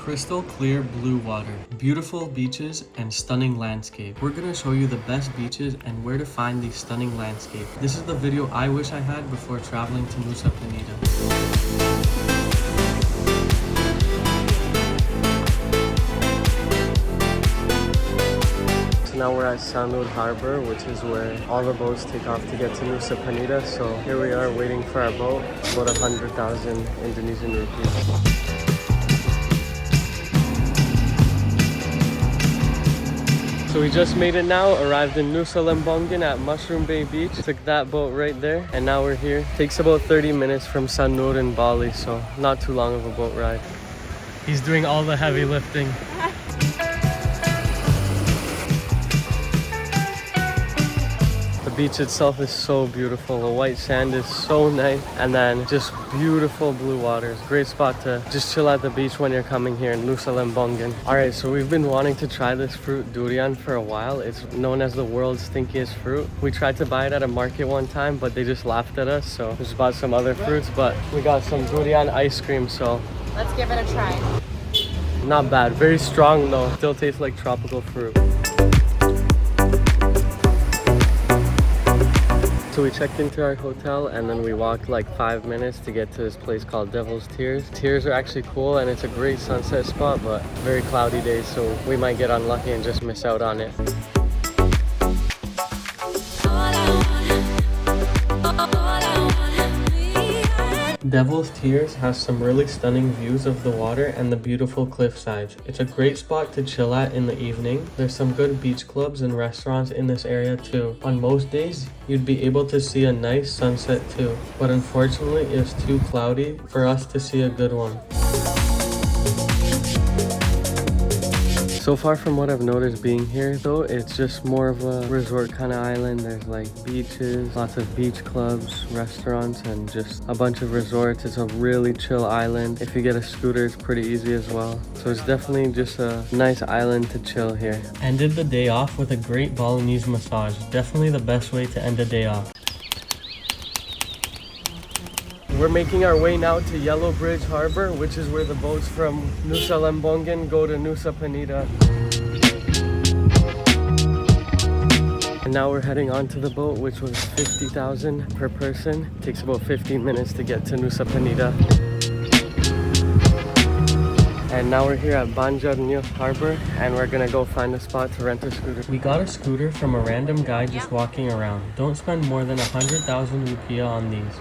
Crystal clear blue water, beautiful beaches, and stunning landscape. We're gonna show you the best beaches and where to find these stunning landscapes. This is the video I wish I had before traveling to Nusa Penida. Now we're at Sanur Harbor, which is where all the boats take off to get to Nusa Penida. So here we are waiting for our boat, about 100,000 Indonesian rupees. So we just made it now, arrived in Nusa Lembongan at Mushroom Bay Beach. Took that boat right there, and now we're here. Takes about 30 minutes from Sanur in Bali, so not too long of a boat ride. He's doing all the heavy lifting. The beach itself is so beautiful. The white sand is so nice, and then just beautiful blue waters. Great spot to just chill at the beach when you're coming here in Nusa Lembongan. Alright, so we've been wanting to try this fruit, durian, for a while. It's known as the world's stinkiest fruit. We tried to buy it at a market one time, but they just laughed at us, so we just bought some other fruits. But we got some durian ice cream, so let's give it a try. Not bad. Very strong though. Still tastes like tropical fruit. So we checked into our hotel and then we walked like 5 minutes to get to this place called Devil's Tears. Tears are actually cool and it's a great sunset spot, but very cloudy days, so we might get unlucky and just miss out on it. Devil's Tears has some really stunning views of the water and the beautiful cliff sides. It's a great spot to chill at in the evening. There's some good beach clubs and restaurants in this area too. On most days, you'd be able to see a nice sunset too, but unfortunately it's too cloudy for us to see a good one. So far from what I've noticed being here though, it's just more of a resort kind of island. There's like beaches, lots of beach clubs, restaurants, and just a bunch of resorts. It's a really chill island. If you get a scooter, it's pretty easy as well. So it's definitely just a nice island to chill here. Ended the day off with a great Balinese massage. Definitely the best way to end a day off. We're making our way now to Yellow Bridge Harbor, which is where the boats from Nusa Lembongan go to Nusa Penida. And now we're heading onto the boat, which was 50,000 per person. It takes about 15 minutes to get to Nusa Penida. And now we're here at Banjar New Harbor, and we're gonna go find a spot to rent a scooter. We got a scooter from a random guy just walking around. Don't spend more than 100,000 rupiah on these.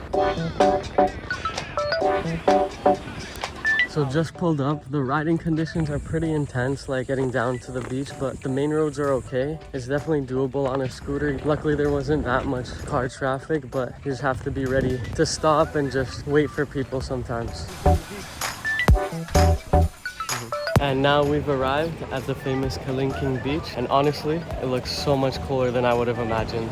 So just pulled up. The riding conditions are pretty intense, like getting down to the beach, but the main roads are okay. It's definitely doable on a scooter. Luckily there wasn't that much car traffic, but you just have to be ready to stop and just wait for people sometimes. And now we've arrived at the famous Kelingking Beach, and honestly, it looks so much cooler than I would have imagined.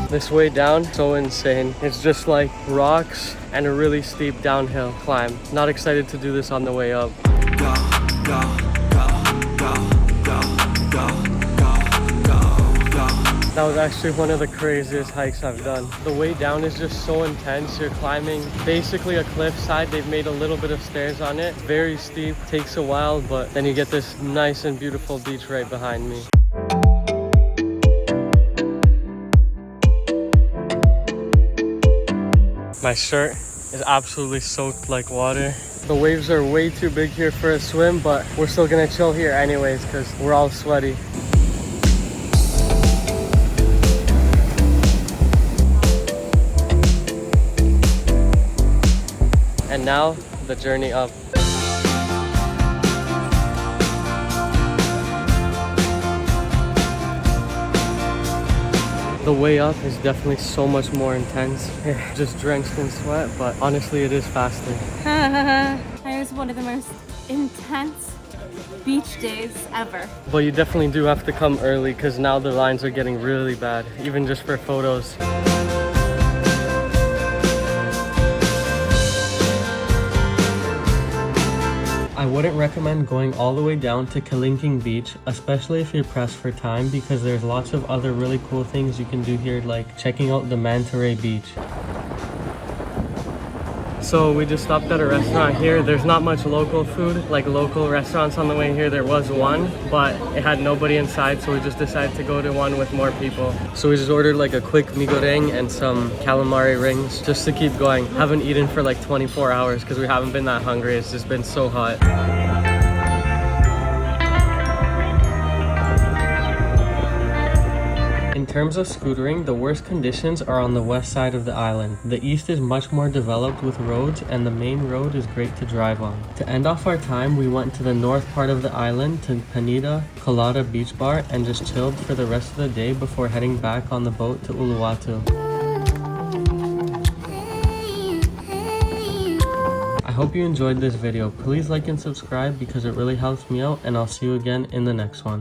This way down, so insane. It's just like rocks and a really steep downhill climb. Not excited to do this on the way up. That was actually one of the craziest hikes I've done. The way down is just so intense. You're climbing basically a cliffside. They've made a little bit of stairs on it. Very steep, takes a while, but then you get this nice and beautiful beach right behind me. My shirt is absolutely soaked like water. The waves are way too big here for a swim, but we're still gonna chill here anyways because we're all sweaty. And now, the journey up. The way up is definitely so much more intense. Just drenched in sweat, but honestly it is faster. It was one of the most intense beach days ever. But you definitely do have to come early because now the lines are getting really bad, even just for photos. I wouldn't recommend going all the way down to Kalinking Beach, especially if you're pressed for time, because there's lots of other really cool things you can do here, like checking out the Manta Ray Beach. So we just stopped at a restaurant here. There's not much local food, like local restaurants on the way here. There was one, but it had nobody inside, so we just decided to go to one with more people. So we just ordered like a quick mee goreng and some calamari rings just to keep going. Haven't eaten for like 24 hours because we haven't been that hungry. It's just been so hot. In terms of scootering, the worst conditions are on the west side of the island. The east is much more developed with roads, and the main road is great to drive on. To end off our time, we went to the north part of the island to Penida Colada Beach Bar and just chilled for the rest of the day before heading back on the boat to Uluwatu. I hope you enjoyed this video. Please like and subscribe because it really helps me out, and I'll see you again in the next one.